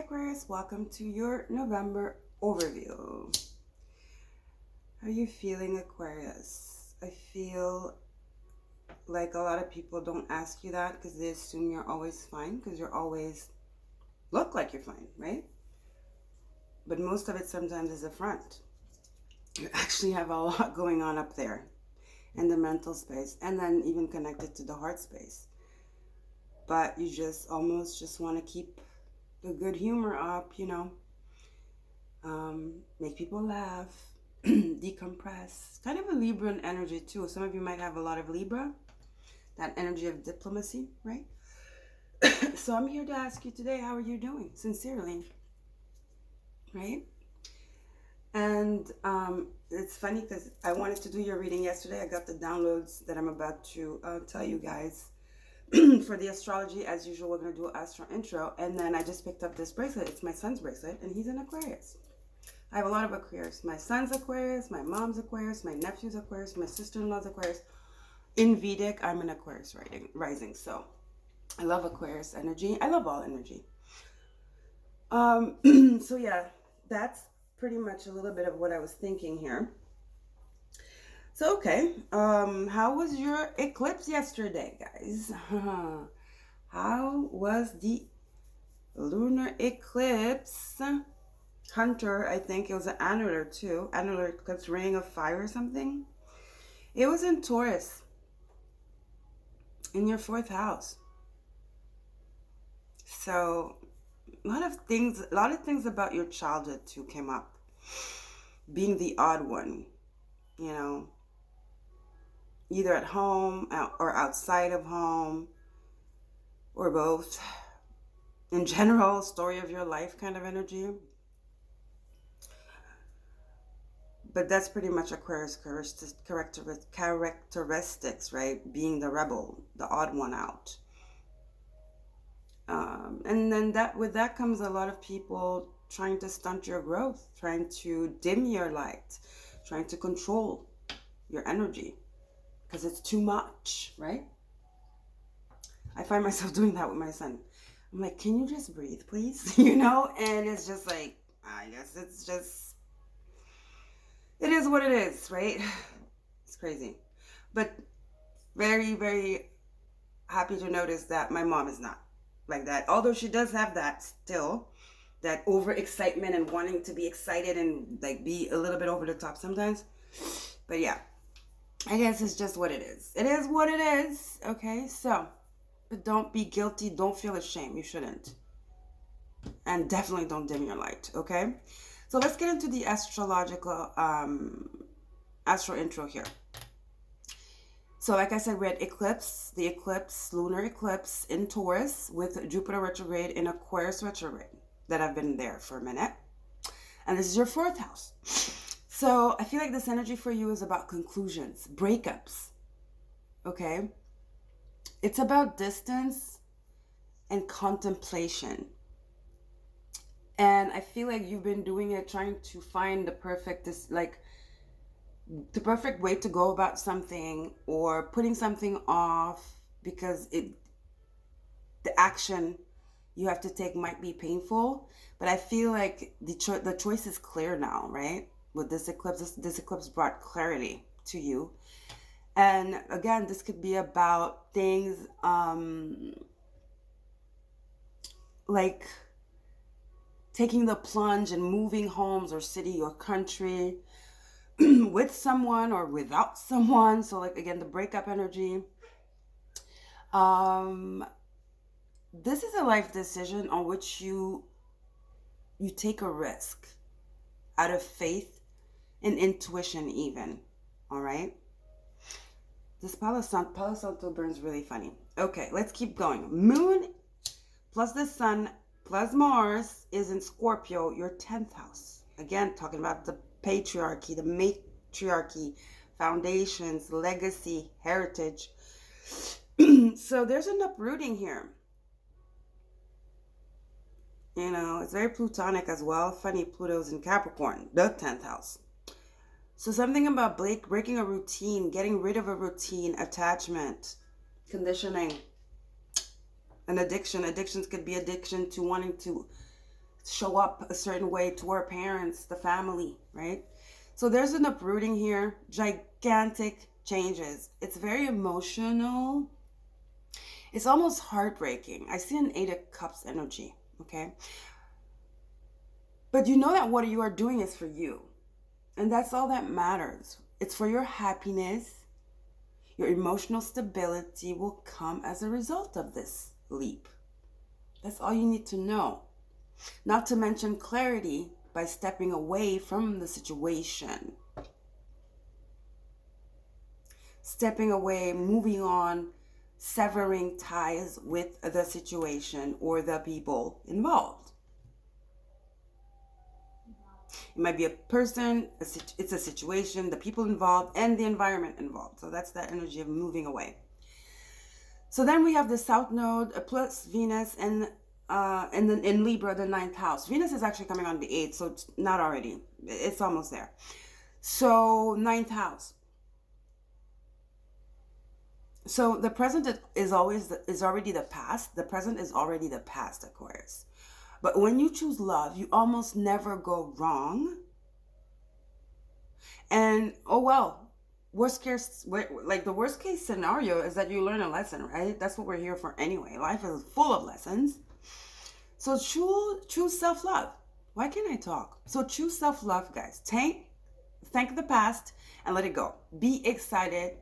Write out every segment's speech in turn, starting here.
Aquarius, welcome to your November overview. How are you feeling, Aquarius? I feel like a lot of people don't ask you that because they assume you're always fine because you're always look like you're fine, right? But most of it sometimes is a front. You actually have a lot going on up there in the mental space and then even connected to the heart space. But you just almost just want to keep the good humor up, make people laugh, decompress. Kind of a Libran energy too. Some of you might have a lot of Libra, that energy of diplomacy, right? So I'm here to ask you today, how are you doing? Sincerely, right? And it's funny because I wanted to do your reading yesterday. I got the downloads that I'm about to tell you guys. For the astrology, as usual, we're going to do an astro intro. And then I just picked up this bracelet. It's my son's bracelet, and he's an Aquarius. I have a lot of Aquarius. My son's Aquarius, my mom's Aquarius, my nephew's Aquarius, my sister-in-law's Aquarius. In Vedic, I'm an Aquarius rising. So I love Aquarius energy. I love all energy. So yeah, that's pretty much a little bit of what I was thinking here. So, okay, how was your eclipse yesterday, guys? How was the lunar eclipse? Hunter, I think it was an annular too. Annular eclipse, ring of fire or something. It was in Taurus, in your 4th house. So, a lot of things about your childhood too came up. Being the odd one, either at home or outside of home or both. In general, story of your life kind of energy. But that's pretty much Aquarius characteristics, right? Being the rebel, the odd one out. And then with that comes a lot of people trying to stunt your growth, trying to dim your light, trying to control your energy. Because it's too much, right? I find myself doing that with my son. I'm like, can you just breathe, please? And it's just like, I guess it's just, it is what it is, right? It's crazy. But very, very happy to notice that my mom is not like that. Although she does have that still, that overexcitement and wanting to be excited and like be a little bit over the top sometimes. But yeah. I guess it's just what it is. It is what it is, okay? So, but don't be guilty. Don't feel ashamed. You shouldn't. And definitely don't dim your light, okay? So let's get into the astrological, astro intro here. So like I said, we had eclipse, the eclipse, lunar eclipse in Taurus with Jupiter retrograde in Aquarius retrograde that have been there for a minute. And this is your 4th house. So I feel like this energy for you is about conclusions, breakups, okay? It's about distance and contemplation. And I feel like you've been doing it, trying to find the perfect way to go about something or putting something off because the action you have to take might be painful. But I feel like the choice is clear now, right? With this eclipse brought clarity to you. And again, this could be about things like taking the plunge and moving homes or city or country with someone or without someone. So like, again, the breakup energy. This is a life decision on which you take a risk out of faith and intuition even, all right? This Palo Santo burns really funny. Okay, let's keep going. Moon plus the sun plus Mars is in Scorpio, your 10th house. Again, talking about the patriarchy, the matriarchy, foundations, legacy, heritage. So there's an uprooting here. It's very Plutonic as well. Funny, Pluto's in Capricorn, the 10th house. So something about breaking a routine, getting rid of a routine, attachment, conditioning, an addiction. Addictions could be addiction to wanting to show up a certain way to our parents, the family, right? So there's an uprooting here, gigantic changes. It's very emotional. It's almost heartbreaking. I see an Eight of Cups energy, okay? But you know that what you are doing is for you. And that's all that matters. It's for your happiness. Your emotional stability will come as a result of this leap. That's all you need to know. Not to mention clarity by stepping away from the situation. Stepping away, moving on, severing ties with the situation or the people involved. It might be a person, it's a situation, the people involved, and the environment involved. So that's that energy of moving away. So then we have the South Node plus Venus and then in Libra, the 9th house. Venus is actually coming on the 8th, so it's not already. It's almost there. So 9th house. So the present is already the past. The present is already the past, Aquarius. But when you choose love, you almost never go wrong. And oh well, the worst case scenario is that you learn a lesson, right? That's what we're here for anyway. Life is full of lessons. So choose self-love. Why can't I talk? So choose self-love, guys. Thank the past and let it go. Be excited.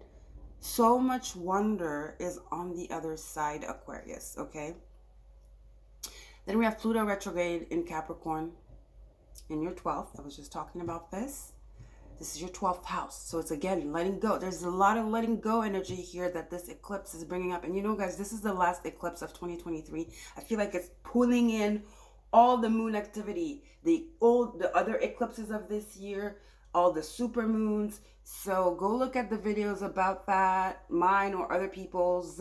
So much wonder is on the other side, Aquarius, okay? Then we have Pluto retrograde in Capricorn in your 12th. I was just talking about this. This is your 12th house. So it's, again, letting go. There's a lot of letting go energy here that this eclipse is bringing up. And you know, guys, this is the last eclipse of 2023. I feel like it's pulling in all the moon activity, the other eclipses of this year, all the super moons. So go look at the videos about that, mine or other people's.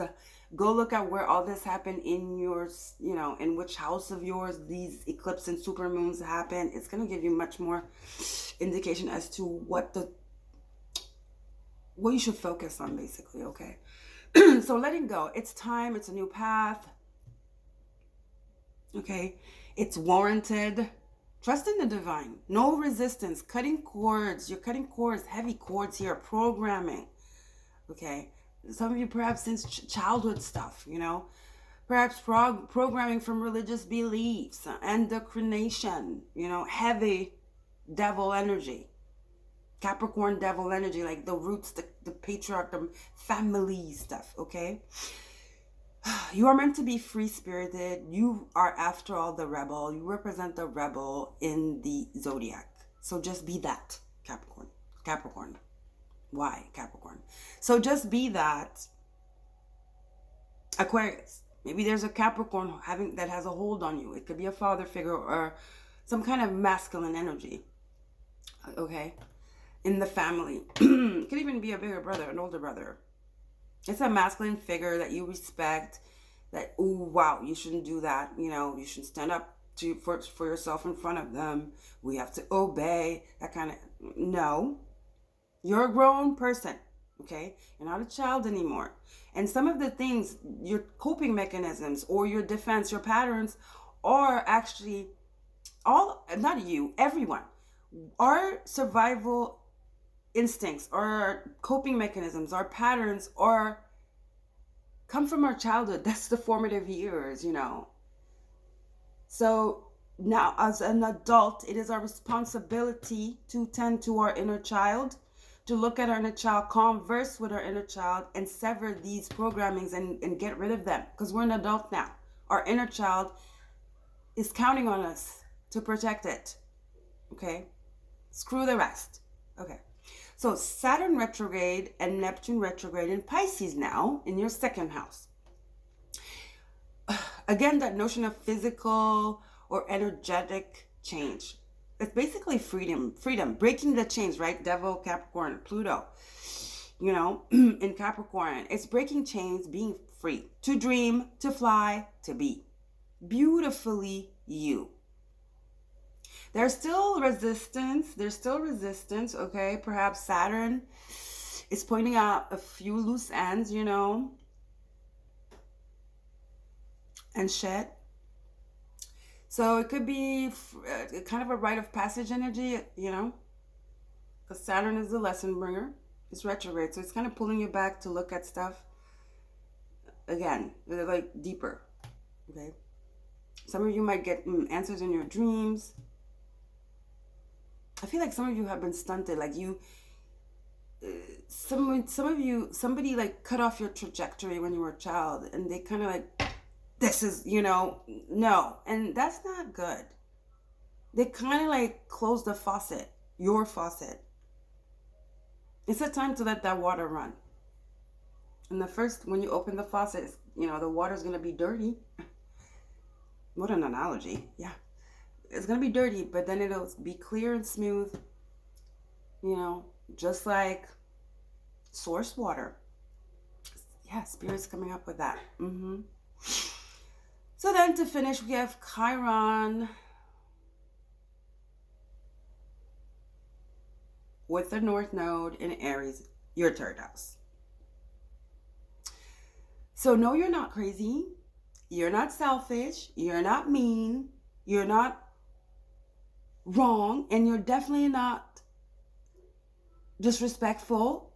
Go look at where all this happened in yours, in which house of yours these eclipse and super moons happen. It's going to give you much more indication as to what you should focus on, basically, okay? So letting go. It's time. It's a new path. Okay? It's warranted. Trust in the divine. No resistance. Cutting cords. You're cutting cords, heavy cords here. Programming. Okay? Some of you perhaps since childhood stuff, perhaps programming from religious beliefs, indoctrination, heavy devil energy, Capricorn devil energy, like the roots, the patriarch, the family stuff, okay? You are meant to be free-spirited. You are, after all, the rebel. You represent the rebel in the zodiac. So just be that, Capricorn. Why Capricorn? So just be that, Aquarius. Maybe there's a Capricorn that has a hold on you. It could be a father figure or some kind of masculine energy, okay, in the family. It could even be a bigger brother, an older brother. It's a masculine figure that you respect, that, ooh, wow, you shouldn't do that. You should stand up for yourself in front of them. We have to obey, that kind of, no. You're a grown person, okay? You're not a child anymore. And some of the things, your coping mechanisms or your defense, your patterns are actually everyone. Our survival instincts, our coping mechanisms, our patterns come from our childhood. That's the formative years, So now as an adult, it is our responsibility to tend to our inner child, to look at our inner child, converse with our inner child, and sever these programmings and get rid of them. Because we're an adult now. Our inner child is counting on us to protect it. Okay? Screw the rest. Okay. So Saturn retrograde and Neptune retrograde in Pisces now in your 2nd house. Again, that notion of physical or energetic change. It's basically freedom, breaking the chains, right? Devil, Capricorn, Pluto, in Capricorn. It's breaking chains, being free, to dream, to fly, to be beautifully you. There's still resistance, okay? Perhaps Saturn is pointing out a few loose ends, and shit. So it could be kind of a rite of passage energy, you know, because Saturn is the lesson bringer. It's retrograde, so it's kind of pulling you back to look at stuff again, like deeper. Okay. Some of you might get answers in your dreams. I feel like some of you have been stunted. Like you, some of you, somebody like cut off your trajectory when you were a child, and they kind of like, this is, you know, no, and that's not good. They kind of like close the faucet, your faucet. It's a time to let that water run. And the first, when you open the faucet, you know, the water's gonna be dirty. What an analogy. Yeah. It's going to be dirty, but then it'll be clear and smooth, you know, just like source water. Yeah, Spirit's coming up with that. So then to finish, we have Chiron with the North Node in Aries, your third house. So no, you're not crazy. You're not selfish. You're not mean. You're not wrong, and you're definitely not disrespectful.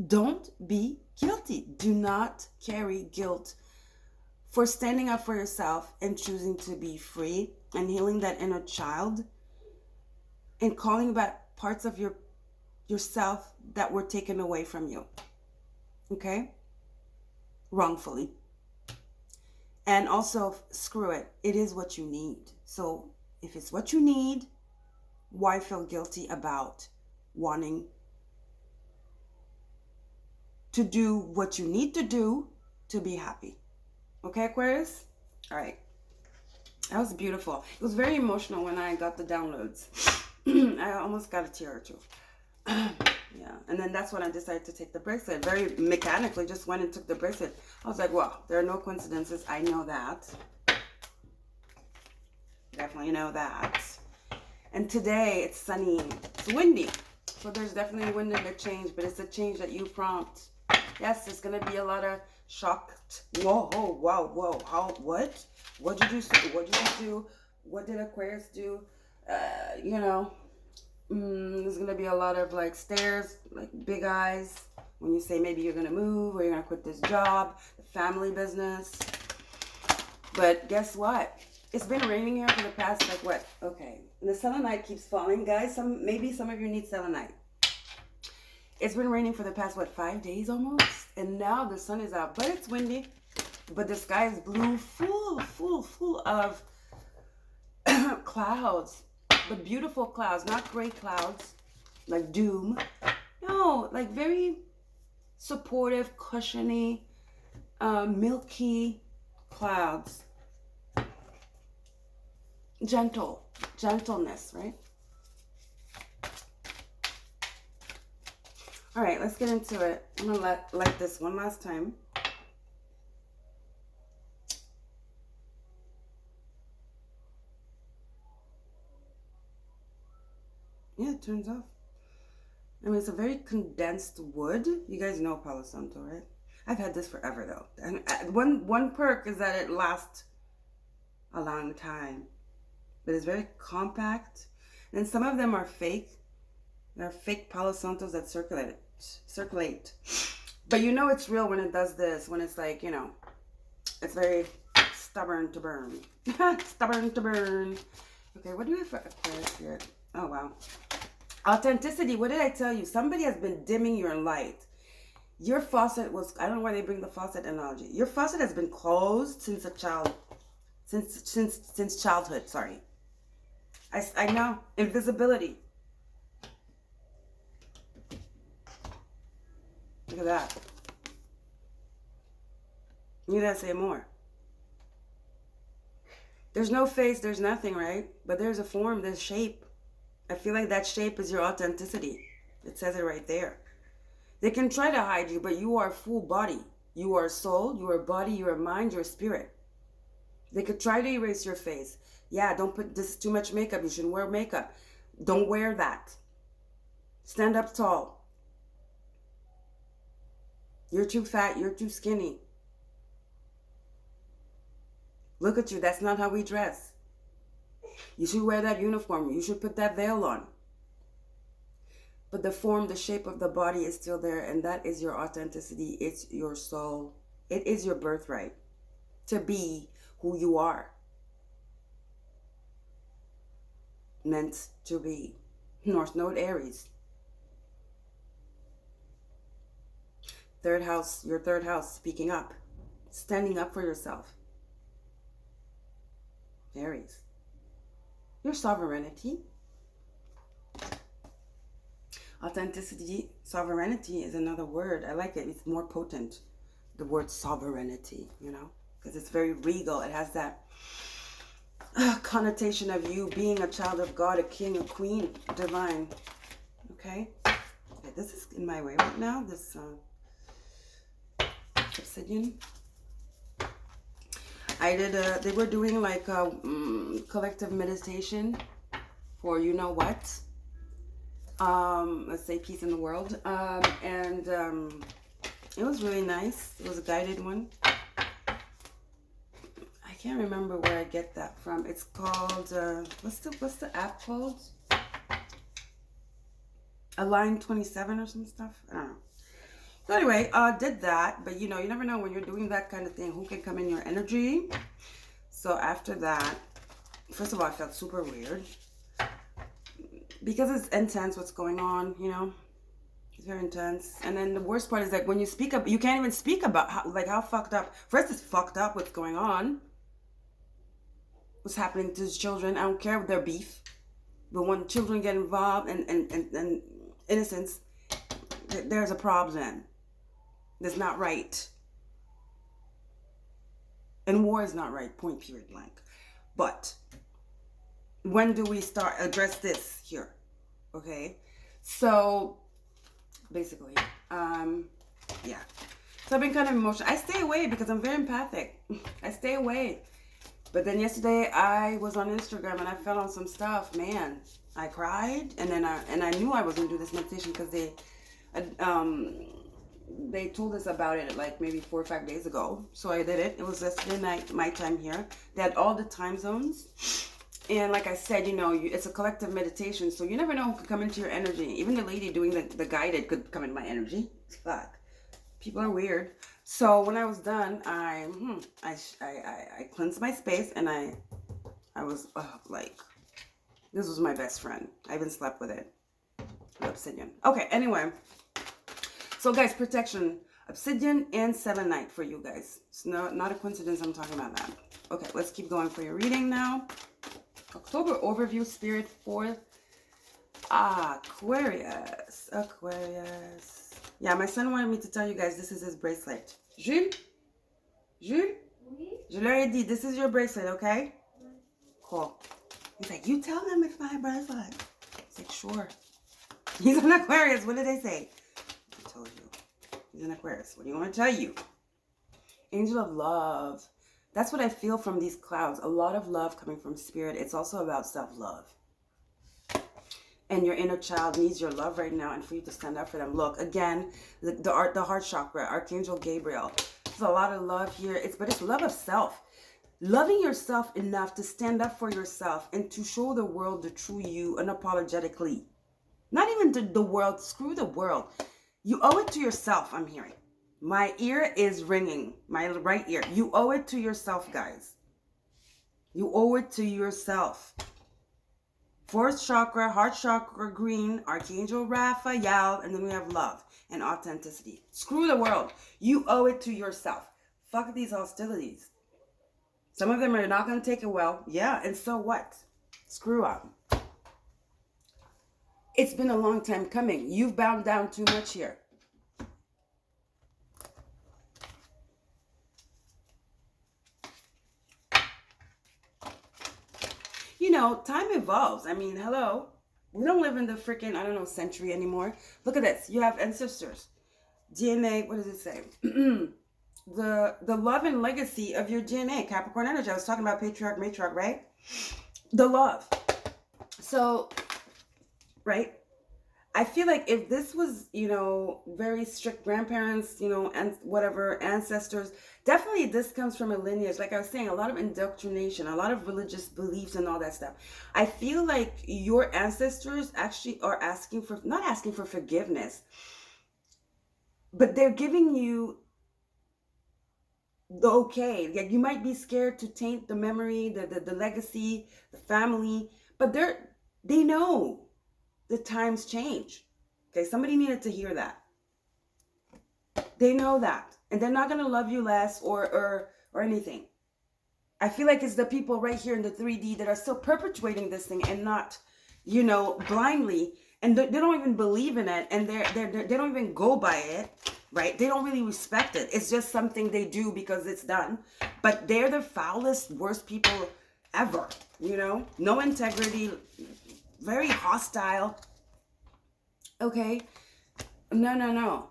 Don't be guilty. Do not carry guilt for standing up for yourself and choosing to be free and healing that inner child and calling back parts of yourself that were taken away from you. Okay? Wrongfully. And also, screw it. It is what you need. So if it's what you need, why feel guilty about wanting to do what you need to do to be happy? Okay, Aquarius? All right. That was beautiful. It was very emotional when I got the downloads. I almost got a tear or two. Yeah, and then that's when I decided to take the bracelet. Very mechanically, just went and took the bracelet. I was like, well, there are no coincidences. I know that. Definitely know that. And today it's sunny. It's windy. So there's definitely wind in the change, but it's a change that you prompt. Yes, there's going to be a lot of shocked. Whoa, oh, wow, whoa. How, what? What did you say? What did you do? What did Aquarius do? You know, there's going to be a lot of like stares, like big eyes when you say maybe you're going to move or you're going to quit this job, the family business. But guess what? It's been raining here for the past, like what? Okay. And the selenite keeps falling. Guys, maybe some of you need selenite. It's been raining for the past, what, 5 days almost? And now the sun is out. But it's windy. But the sky is blue, full of clouds. But beautiful clouds, not gray clouds, like doom. No, like very supportive, cushiony, milky clouds. Gentleness, right? All right, let's get into it. I'm gonna light this one last time. Yeah, it turns off. I mean, it's a very condensed wood. You guys know Palo Santo, right? I've had this forever though. And one perk is that it lasts a long time. But it's very compact. And some of them are fake. There are fake Palo Santos that circulate. But you know it's real when it does this. When it's like, you know, it's very stubborn to burn. Stubborn to burn. Okay, what do we have for Aquarius here? Oh, wow. Authenticity. What did I tell you? Somebody has been dimming your light. Your faucet was, I don't know why they bring the faucet analogy. Your faucet has been closed since a child, since childhood, sorry. I know. Invisibility. Look at that. You gotta say more. There's no face, there's nothing, right? But there's a form, there's shape. I feel like that shape is your authenticity. It says it right there. They can try to hide you, but you are a full body. You are a soul, you are a body, you are a mind, you're a spirit. They could try to erase your face. Yeah, don't put this too much makeup. You shouldn't wear makeup. Don't wear that. Stand up tall. You're too fat. You're too skinny. Look at you. That's not how we dress. You should wear that uniform. You should put that veil on. But the form, the shape of the body is still there, and that is your authenticity. It's your soul. It is your birthright to be who you are. Meant to be. North Node Aries. Third house, your third house, speaking up. Standing up for yourself. Aries. Your sovereignty. Authenticity, sovereignty is another word. I like it. It's more potent. The word sovereignty, you know, because it's very regal. It has that connotation of you being a child of God, a king, a queen, divine. Okay? Okay, this is in my way right now. This obsidian. I did they were doing like a collective meditation for you know what. Let's say peace in the world. It was really nice. It was a guided one. I can't remember where I get that from. It's called what's the app called? Align 27 or some stuff. I don't know. So anyway, did that, but you know, you never know when you're doing that kind of thing who can come in your energy. So after that, first of all, I felt super weird because it's intense what's going on, you know. It's very intense. And then the worst part is that when you speak up, you can't even speak about how fucked up. First, it's fucked up what's going on. What's happening to his children. I don't care if they're beef. But when children get involved and innocence, there's a problem. That's not right. And war is not right, point, period, blank. But when do we start address this here? Okay? So basically, yeah. So I've been kind of emotional. I stay away because I'm very empathic. I stay away. But then yesterday I was on Instagram and I fell on some stuff. Man, I cried, and then I knew I was gonna do this meditation because they told us about it like maybe 4 or 5 days ago. So I did it. It was yesterday night, my time here. They had all the time zones. And like I said, you know, it's a collective meditation. So you never know who could come into your energy. Even the lady doing the guided could come in my energy. Fuck. People are weird. So when I was done, I cleansed my space, and I was like, this was my best friend. I even slept with it. The obsidian. Okay, anyway. So guys, protection, obsidian and selenite for you guys. It's not a coincidence I'm talking about that. Okay, let's keep going for your reading now. October overview, spirit for Aquarius. Aquarius. Yeah, my son wanted me to tell you guys this is his bracelet. Jules? Jules? Oui? Je leur ai dit, this is your bracelet, okay? Cool. He's like, you tell them it's my bracelet. He's like, sure. He's an Aquarius. What did they say? I told you. He's an Aquarius. What do you want me to tell you? Angel of love. That's what I feel from these clouds. A lot of love coming from spirit. It's also about self-love. And your inner child needs your love right now, and for you to stand up for them. Look, again, the heart chakra, Archangel Gabriel. There's a lot of love here. But it's love of self. Loving yourself enough to stand up for yourself and to show the world the true you unapologetically. Not even to the world. Screw the world. You owe it to yourself, I'm hearing. My ear is ringing. My right ear. You owe it to yourself, guys. You owe it to yourself. Fourth chakra, heart chakra, green, Archangel Raphael, and then we have love and authenticity. Screw the world. You owe it to yourself. Fuck these hostilities. Some of them are not going to take it well. Yeah, and so what? Screw up. It's been a long time coming. You've bowed down too much here. You know, time evolves. I mean, hello. We don't live in the freaking, I don't know, century anymore. Look at this. You have ancestors. DNA, what does it say? The love and legacy of your DNA. Capricorn energy. I was talking about patriarch, matriarch, right? The love. So, right? I feel like if this was, you know, very strict grandparents, you know, and whatever, ancestors, definitely this comes from a lineage. Like I was saying, a lot of indoctrination, a lot of religious beliefs and all that stuff. I feel like your ancestors actually are asking for, not asking for forgiveness, but they're giving you the okay. Like you might be scared to taint the memory, the legacy, the family, but they know the times change. Okay, somebody needed to hear that. They know that, and they're not gonna love you less or anything. I feel like it's the people right here in the 3D that are still perpetuating this thing and not, blindly, and they don't even believe in it, and they don't even go by it, right? They don't really respect it. It's just something they do because it's done. But they're the foulest, worst people ever. No integrity, very hostile. Okay, no.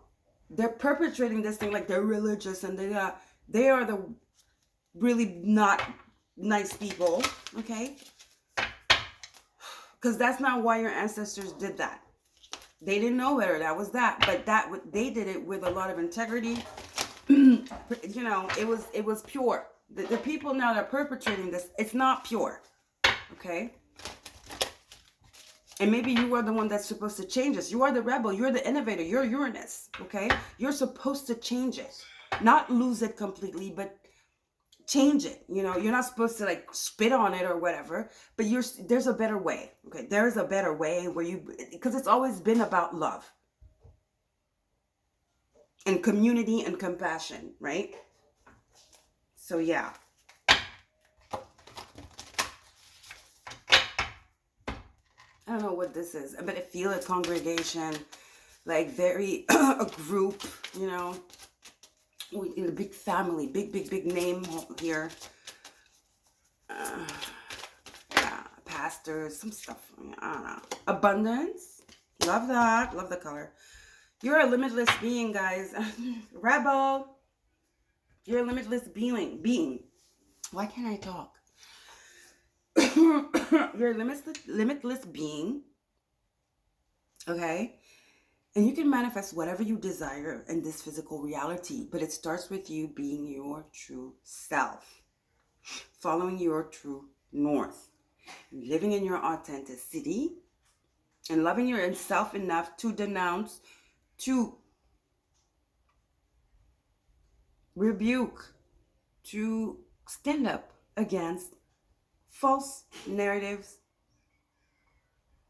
They're perpetrating this thing like they're religious, and they are the really not nice people, okay? Because that's not why your ancestors did that. They didn't know better. That was that. But they did it with a lot of integrity. It was pure. The people now that are perpetrating this, it's not pure, okay? And maybe you are the one that's supposed to change this. You are the rebel. You're the innovator. You're Uranus, okay? You're supposed to change it. Not lose it completely, but change it. You're not supposed to like spit on it or whatever, but there's a better way. Okay, there's a better way because it's always been about love and community and compassion, right? So yeah. I don't know what this is, but I feel a congregation, like very a group, in a big family, big name here. Yeah, pastors, some stuff. I don't know. Abundance. Love that. Love the color. You're a limitless being, guys. Rebel. You're a limitless being. Why can't I talk? You're a limitless being. Okay? And you can manifest whatever you desire in this physical reality, but it starts with you being your true self, following your true north, living in your authenticity, and loving yourself enough to denounce, to rebuke, to stand up against false narratives,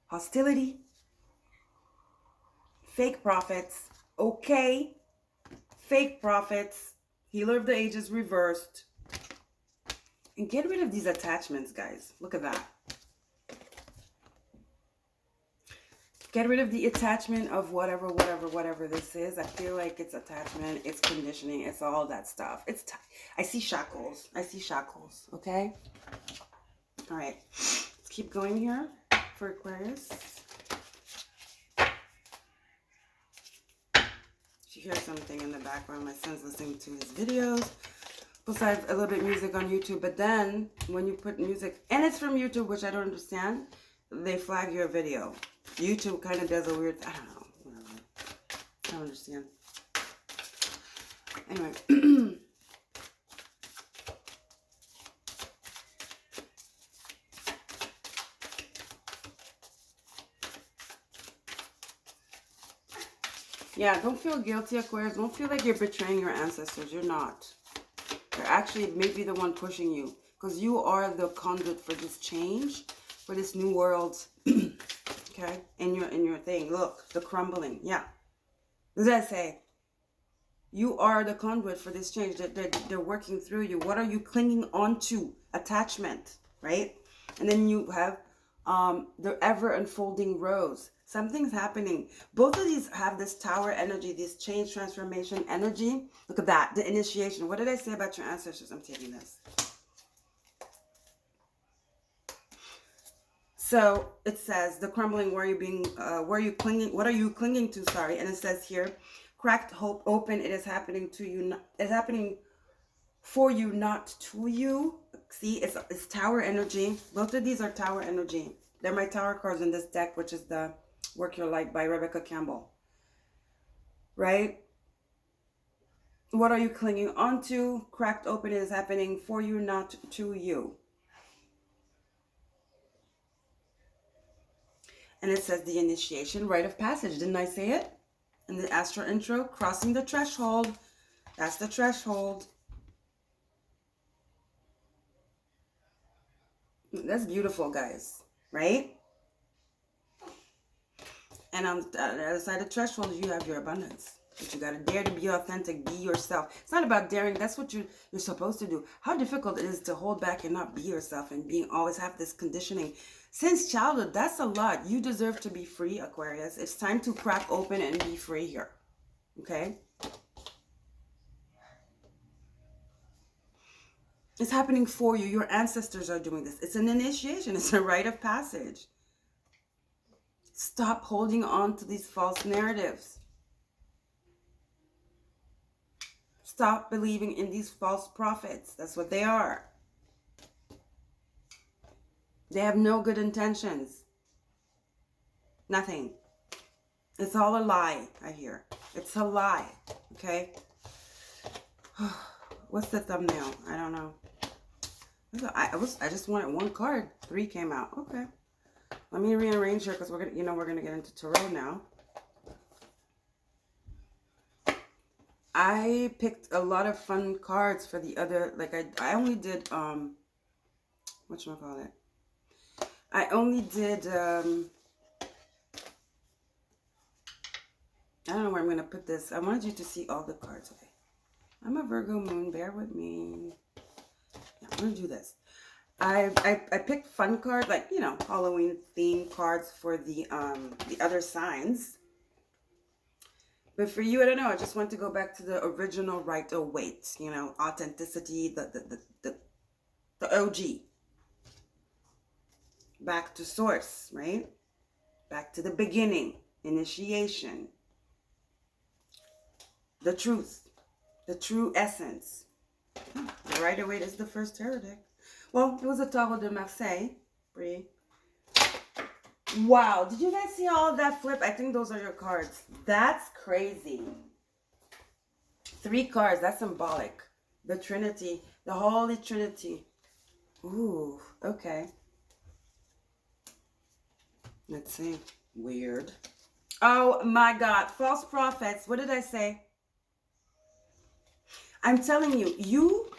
hostility, fake prophets, okay? Fake prophets, healer of the ages reversed. And get rid of these attachments, guys. Look at that. Get rid of the attachment of whatever this is. I feel like it's attachment, it's conditioning, it's all that stuff. I see shackles. Okay? All right. Let's keep going here for Aquarius. If you hear something in the background, my son's listening to his videos. Plus, I have a little bit of music on YouTube, but then when you put music, and it's from YouTube, which I don't understand, they flag your video. YouTube kind of does a weird, I don't know, whatever. I don't understand. Anyway. Yeah, don't feel guilty, Aquarius. Don't feel like you're betraying your ancestors. You're not. They're actually maybe the one pushing you, because you are the conduit for this change, for this new world. Okay, in your thing. Look, the crumbling. Yeah. What does that say? You are the conduit for this change. They're working through you. What are you clinging on to? Attachment, right? And then you have the ever unfolding rose. Something's happening. Both of these have this tower energy, this change, transformation energy. Look at that, the initiation. What did I say about your ancestors? I'm taking this. So it says the crumbling. Where are you clinging? What are you clinging to? Sorry. And it says here, cracked hope open. It is happening to you. It's happening for you, not to you. See, it's tower energy. Both of these are tower energy. They're my tower cards in this deck, which is the Work Your Light by Rebecca Campbell. Right? What are you clinging onto? Cracked open is happening for you, not to you. And it says the initiation, rite of passage. Didn't I say it in the Astro intro? Crossing the threshold. That's the threshold. That's beautiful, guys, right? And on the other side of the threshold, you have your abundance. But you got to dare to be authentic, be yourself. It's not about daring. That's what you're supposed to do. How difficult it is to hold back and not be yourself and being always have this conditioning. Since childhood, that's a lot. You deserve to be free, Aquarius. It's time to crack open and be free here. Okay? It's happening for you. Your ancestors are doing this. It's an initiation. It's a rite of passage. Stop holding on to these false narratives. Stop believing in these false prophets. That's what they are. They have no good intentions. Nothing. It's all a lie, I hear. It's a lie. Okay? What's the thumbnail? I don't know. I just wanted one card. 3 came out. Okay. Let me rearrange here because we're gonna get into tarot now. I picked a lot of fun cards for the other, like I only did whatchamacallit? I only did I don't know where I'm gonna put this. I wanted you to see all the cards. Okay. I'm a Virgo moon, bear with me. Yeah, I'm gonna do this. I picked fun cards, like, you know, Halloween themed cards for the other signs. But for you, I don't know. I just want to go back to the original right or wait, you know, authenticity, the OG. Back to source, right? Back to the beginning, initiation. The truth, the true essence. The right or wait is the first tarot deck. Well, it was a Tarot de Marseille, Brie. Wow, did you guys see all of that flip? I think those are your cards. That's crazy. 3 cards, that's symbolic. The Trinity, the Holy Trinity. Ooh, okay. Let's see. Weird. Oh my God, false prophets. What did I say? I'm telling you,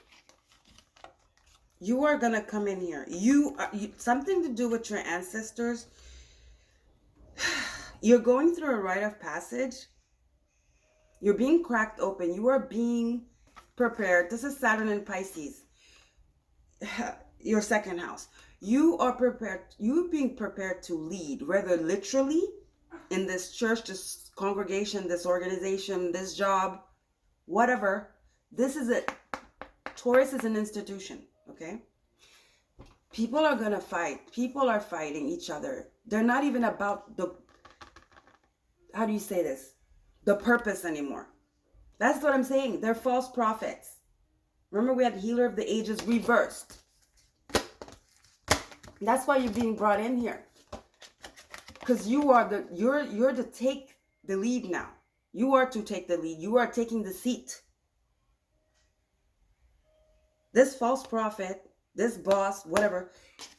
you are going to come in here. Something to do with your ancestors. You're going through a rite of passage. You're being cracked open. You are being prepared. This is Saturn and Pisces. Your second house. You are prepared. You're being prepared to lead, whether literally in this church, this congregation, this organization, this job, whatever. This is it. Taurus is an institution, okay? People are going to fight. People are fighting each other. They're not even about the, how do you say this? The purpose anymore. That's what I'm saying. They're false prophets. Remember, we had Healer of the Ages reversed. That's why you're being brought in here. Because you're to take the lead now. You are to take the lead. You are taking the seat. This false prophet, this boss, whatever,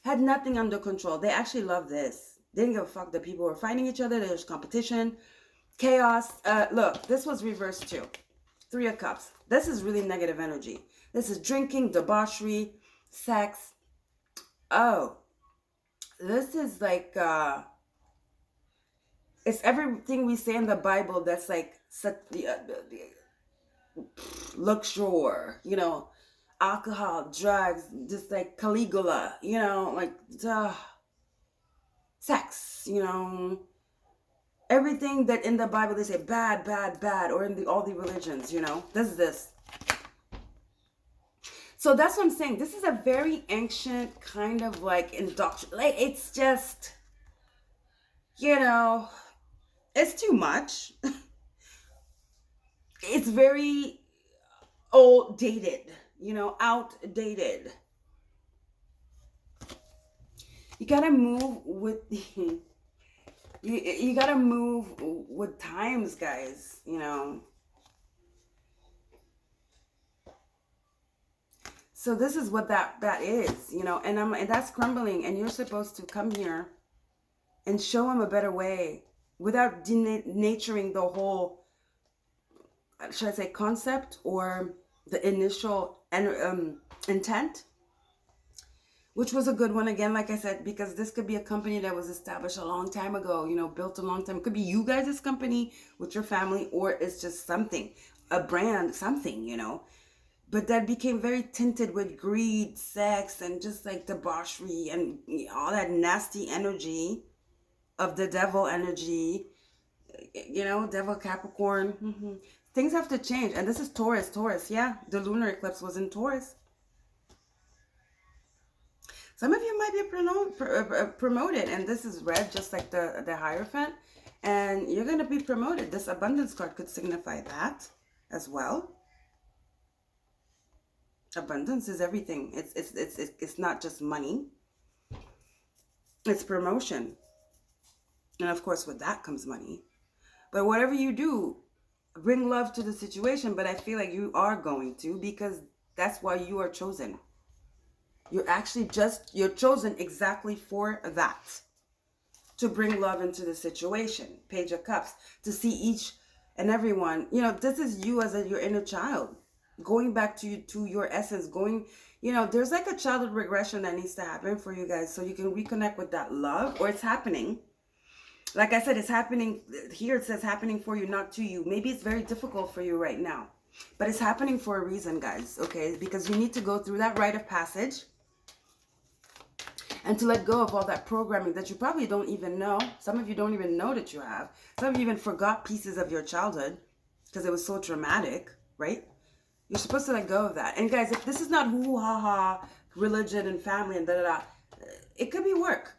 had nothing under control. They actually love this. They didn't give a fuck that people were fighting each other. There's competition, chaos. Look, this was reversed too. 3 of Cups. This is really negative energy. This is drinking, debauchery, sex. Oh, this is like, it's everything we say in the Bible that's like luxury, you know, alcohol, drugs, just like Caligula, you know, like sex, you know, everything that in the Bible they say bad, bad, bad, or in all the religions, you know, this. So that's what I'm saying. This is a very ancient kind of like indoctrination. Like, it's just, you know, it's too much. It's very old, dated, you know, outdated. You gotta move with the, you gotta move with times, guys, you know. So this is what that is, you know, and that's crumbling, and you're supposed to come here and show them a better way without denaturing the whole, should I say, concept or the initial intent, which was a good one. Again, like I said, because this could be a company that was established a long time ago, you know, built a long time. It could be you guys' company with your family, or it's just something, a brand, something, you know. But that became very tinted with greed, sex, and just like debauchery and all that nasty energy of the devil energy, you know, devil Capricorn. Things have to change. And this is Taurus. Yeah, the lunar eclipse was in Taurus. Some of you might be promoted, and this is red, just like the Hierophant, and you're going to be promoted. This abundance card could signify that as well. Abundance is everything. It's not just money. It's promotion. And of course, with that comes money. But whatever you do, bring love to the situation. But I feel like you are going to, because that's why you are chosen. You're actually you're chosen exactly for that. To bring love into the situation. Page of Cups. To see each and everyone. You know, this is you as your inner child. Going back to your essence. Going, you know, there's like a childhood regression that needs to happen for you guys. So you can reconnect with that love. Or it's happening. Like I said, it's happening. Here it says happening for you, not to you. Maybe it's very difficult for you right now. But it's happening for a reason, guys. Okay? Because you need to go through that rite of passage. And to let go of all that programming that you probably don't even know. Some of you don't even know that you have. Some of you even forgot pieces of your childhood because it was so traumatic, right? You're supposed to let go of that. And guys, if this is not hoo-ha-ha, religion and family and da-da-da, it could be work.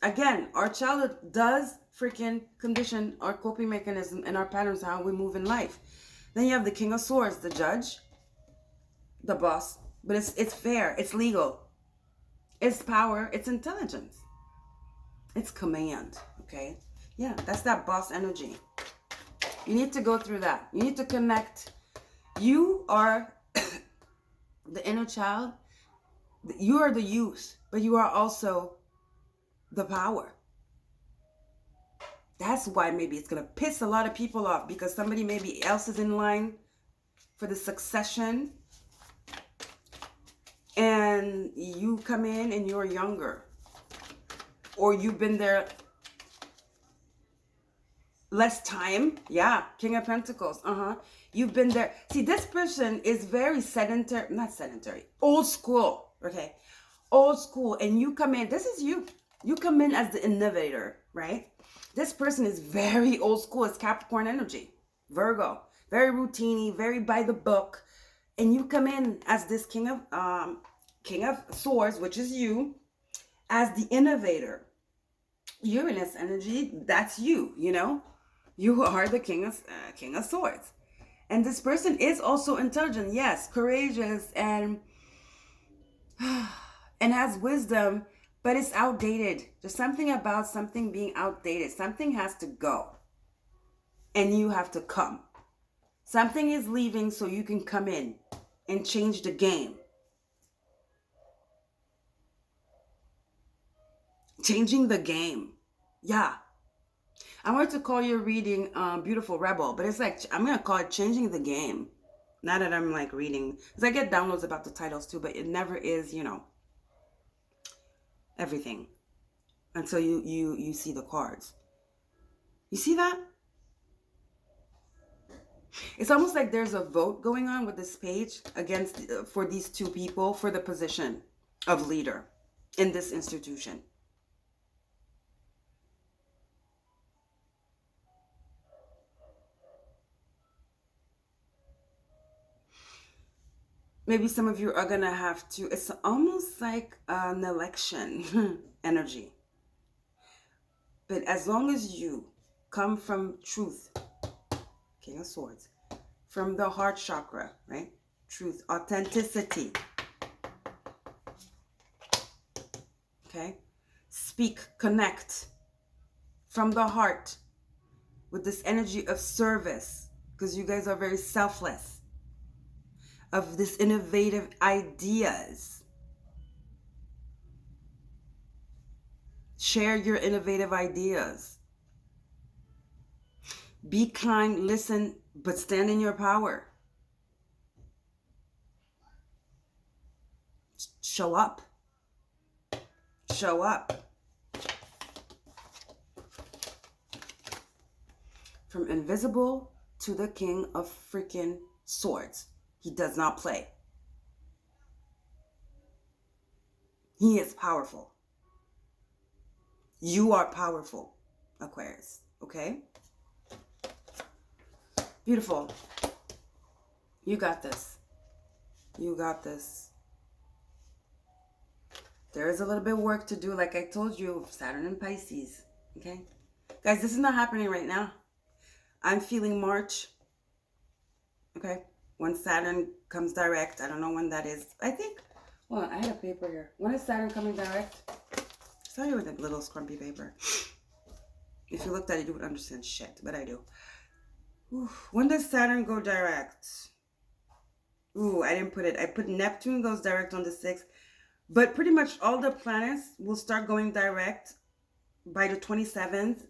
Again, our childhood does freaking condition our coping mechanism and our patterns, how we move in life. Then you have the King of Swords, the judge, the boss. But it's fair, it's legal. It's power, it's intelligence. It's command, okay? Yeah, that's that boss energy. You need to go through that. You need to connect. You are the inner child. You are the youth, but you are also the power. That's why maybe it's going to piss a lot of people off, because somebody maybe else is in line for the succession. And you come in and you're younger, or you've been there less time. Yeah, King of Pentacles. You've been there. See, this person is very sedentary, not sedentary, old school. Okay, old school. And you come in. This is you. You come in as the innovator, right? This person is very old school. It's Capricorn energy, Virgo, very routine, very by the book. And you come in as this King of Swords, which is you, as the innovator. Uranus energy, that's you, you know. You are the King of Swords. And this person is also intelligent, yes, courageous, and has wisdom, but it's outdated. There's something about something being outdated. Something has to go. And you have to come. Something is leaving so you can come in and change the game. Changing the game. Yeah. I wanted to call your reading Beautiful Rebel, but it's like, I'm going to call it Changing the Game. Now that I'm like reading, because I get downloads about the titles too, but it never is, you know, everything until you see the cards. You see that? It's almost like there's a vote going on with this page against for these two people for the position of leader in this institution. Maybe some of you are going to have to, it's almost like an election energy. But as long as you come from truth, King of Swords, from the heart chakra, right? Truth, authenticity. Okay? Speak, connect from the heart with this energy of service, because you guys are very selfless. of this innovative ideas. Share your innovative ideas. Be kind, listen, but stand in your power. Show up. Show up. From invisible to the king of freaking swords. He does not play. He is powerful. You are powerful, Aquarius. Okay? Beautiful. You got this. You got this. There is a little bit of work to do, like I told you, Saturn and Pisces. Okay? Guys, this is not happening right now. I'm feeling March. Okay? When Saturn comes direct. I don't know when that is. I think, hold on, I had a paper here. When is Saturn coming direct? Sorry with a little scrumpy paper. If you looked at it, you would understand shit, but I do. Ooh, when does Saturn go direct? Ooh, I didn't put it. I put Neptune goes direct on the 6th. But pretty much all the planets will start going direct by the 27th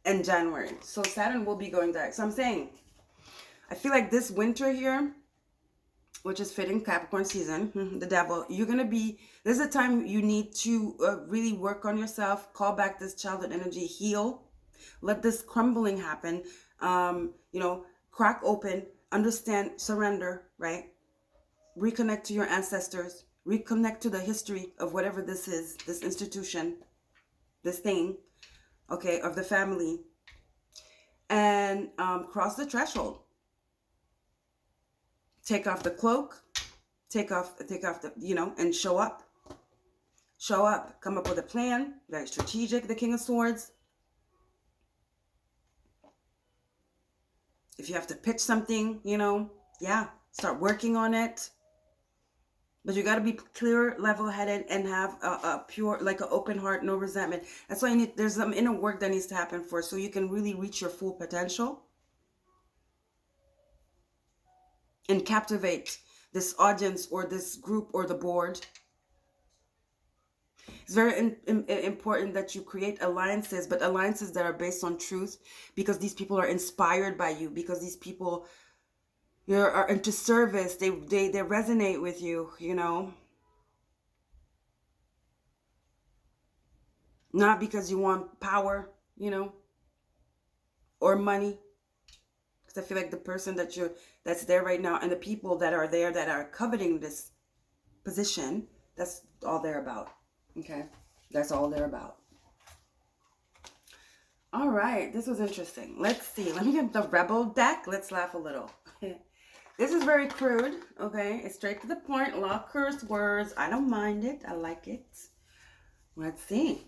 in January. So Saturn will be going direct. So I'm saying, I feel like this winter here, which is fitting Capricorn season, the devil, you're going to be, this is a time you need to really work on yourself, call back this childhood energy, heal, let this crumbling happen, you know, crack open, understand, surrender, right? Reconnect to your ancestors, reconnect to the history of whatever this is, this institution, this thing, okay, of the family, and cross the threshold. Take off the cloak, take off the, you know, and show up. Show up. Come up with a plan. Very strategic, the King of Swords. If you have to pitch something, you know, yeah, start working on it. But you got to be clear, level-headed, and have a pure, like an open heart, no resentment. That's why you need, there's some inner work that needs to happen first so you can really reach your full potential and captivate this audience or this group or the board. It's very important that you create alliances, but alliances that are based on truth, because these people are inspired by you, because these people are into service. They resonate with you, you know. Not because you want power, you know, or money. Because I feel like the person that's there right now and the people that are there that are coveting this position, that's all they're about. Okay? That's all they're about. All right. This was interesting. Let's see. Let me get the Rebel deck. Let's laugh a little. This is very crude. Okay? It's straight to the point. A lot of curse words. I don't mind it. I like it. Let's see.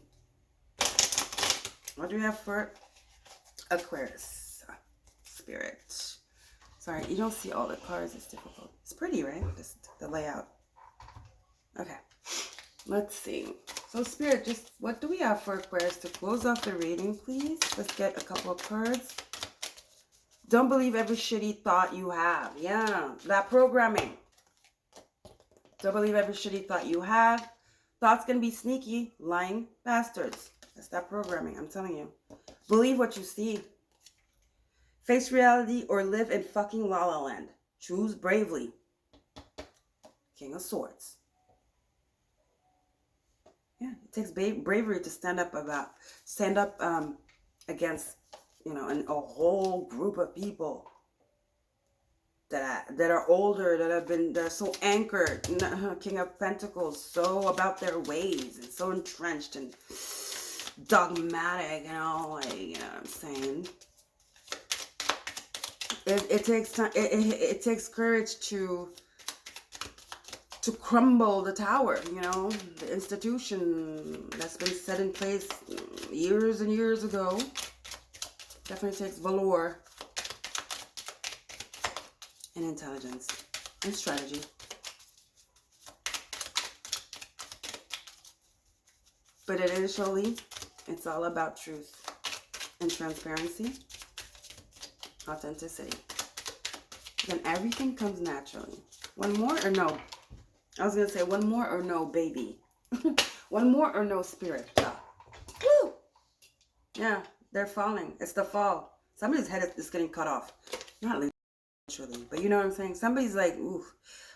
What do we have for Aquarius? Spirit. Sorry, you don't see all the cards. It's difficult. It's pretty, right? Just the layout. Okay. Let's see. So, Spirit, just what do we have for Aquarius to close off the reading, please? Let's get a couple of cards. Don't believe every shitty thought you have. Yeah, that programming. Don't believe every shitty thought you have. Thoughts can be sneaky, lying bastards. That's that programming, I'm telling you. Believe what you see. Face reality or live in fucking La La Land. Choose bravely. King of Swords. Yeah, it takes bravery to stand up against, you know, a whole group of people that are older, they're so anchored. King of Pentacles, so about their ways and so entrenched and dogmatic, you know, like, you know what I'm saying? It takes time. It takes courage to crumble the tower, you know, the institution that's been set in place years and years ago. Definitely takes valor and intelligence and strategy. But initially, it's all about truth and transparency, authenticity. Then everything comes naturally. One more or no? I was going to say one more or no, baby. One more or no, spirit. Woo! Yeah, they're falling. It's the fall. Somebody's head is getting cut off. Not literally, but you know what I'm saying? Somebody's like, ooh.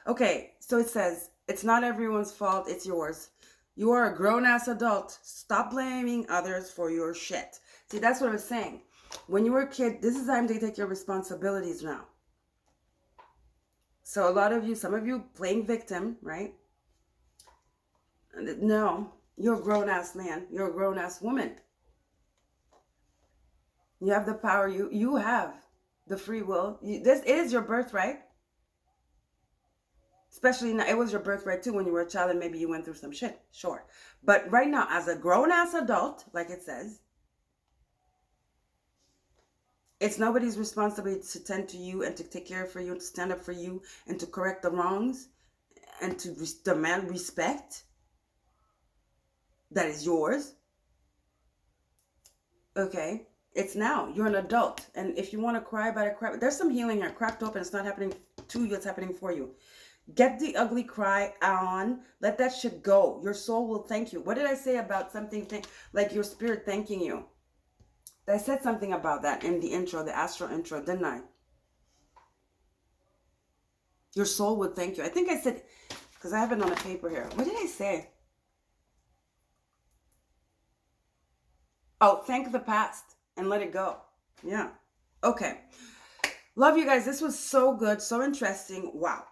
Okay, so it says, it's not everyone's fault, it's yours. You are a grown-ass adult. Stop blaming others for your shit. See, that's what I was saying. When you were a kid, this is time to take your responsibilities now. So a lot of you, some of you playing victim, right? No, you're a grown-ass man. You're a grown-ass woman. You have the power. You have the free will. This is your birthright. Especially now, it was your birthright too when you were a child and maybe you went through some shit. Sure. But right now, as a grown-ass adult, like it says, it's nobody's responsibility to tend to you and to take care for you, to stand up for you, and to correct the wrongs, and to demand respect that is yours. Okay? It's now. You're an adult. And if you want to cry about it, cry. There's some healing here. Cracked open. It's not happening to you. It's happening for you. Get the ugly cry on. Let that shit go. Your soul will thank you. What did I say about something like your spirit thanking you? I said something about that in the intro, the ASTRO intro, didn't I? Your soul would thank you. I think I said, because I have it on a paper here. What did I say? Oh, thank the past and let it go. Yeah. Okay. Love you guys. This was so good. So interesting. Wow.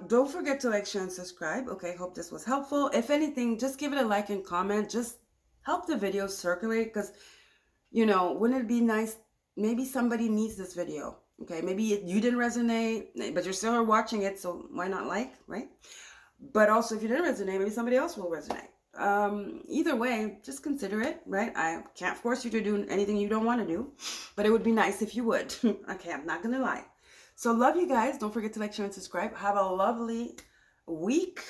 Don't forget to like, share, and subscribe. Okay. Hope this was helpful. If anything, just give it a like and comment. Just help the video circulate because, you know, wouldn't it be nice? Maybe somebody needs this video. Okay. Maybe you didn't resonate, but you're still watching it. So why not like, right? But also if you didn't resonate, maybe somebody else will resonate. Either way, just consider it, right? I can't force you to do anything you don't want to do, but it would be nice if you would. Okay, I'm not gonna lie. So love you guys. Don't forget to like, share, and subscribe. Have a lovely week,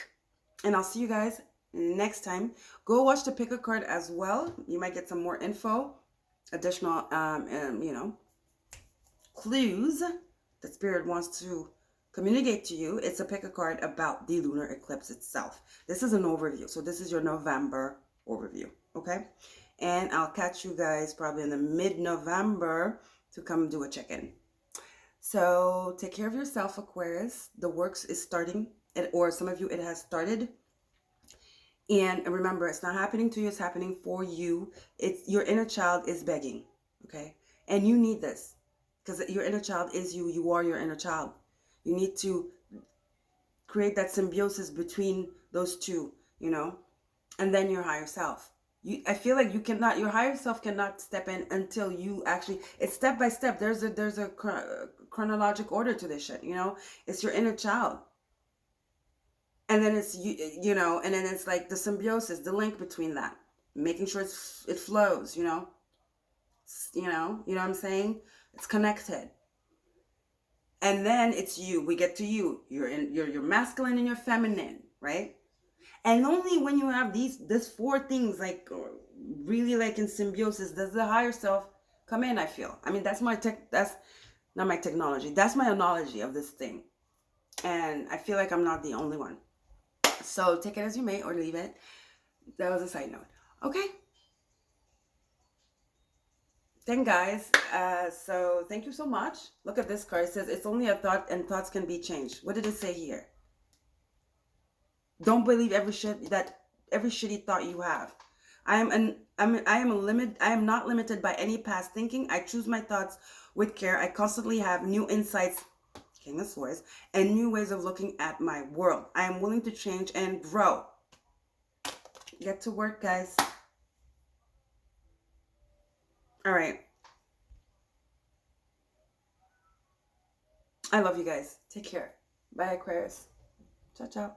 and I'll see you guys next time. Go watch the pick a card as well. You might get some more info, additional you know, clues that spirit wants to communicate to you. It's a pick a card about the lunar eclipse itself. This is an overview. So this is your November overview. Okay. And I'll catch you guys probably in the mid-November to come do a check-in. So take care of yourself, Aquarius. The works is starting, or some of you, it has started. And remember, it's not happening to you. It's happening for you. It's your inner child is begging. Okay. And you need this because your inner child is you. You are your inner child. You need to create that symbiosis between those two, you know, and then your higher self. I feel like you cannot, your higher self cannot step in until you actually, it's step by step. There's a chronologic order to this shit, you know. It's your inner child. And then it's, you know, and then it's like the symbiosis, the link between that, making sure it flows, you know. You know what I'm saying? It's connected. And then it's you. We get to you. You're masculine and you're feminine, right? And only when you have these four things like really like in symbiosis does the higher self come in, I feel. I mean, that's not my technology. That's my analogy of this thing. And I feel like I'm not the only one. So take it as you may or leave it. That was a side note. Okay. Then guys, so thank you so much. Look at this card. It says it's only a thought and thoughts can be changed. What did it say here? Don't believe every shitty thought you have. I am not limited by any past thinking. I choose my thoughts with care. I constantly have new insights, King of Swords, and new ways of looking at my world. I am willing to change and grow. Get to work, guys. All right. I love you guys. Take care. Bye, Aquarius. Ciao, ciao.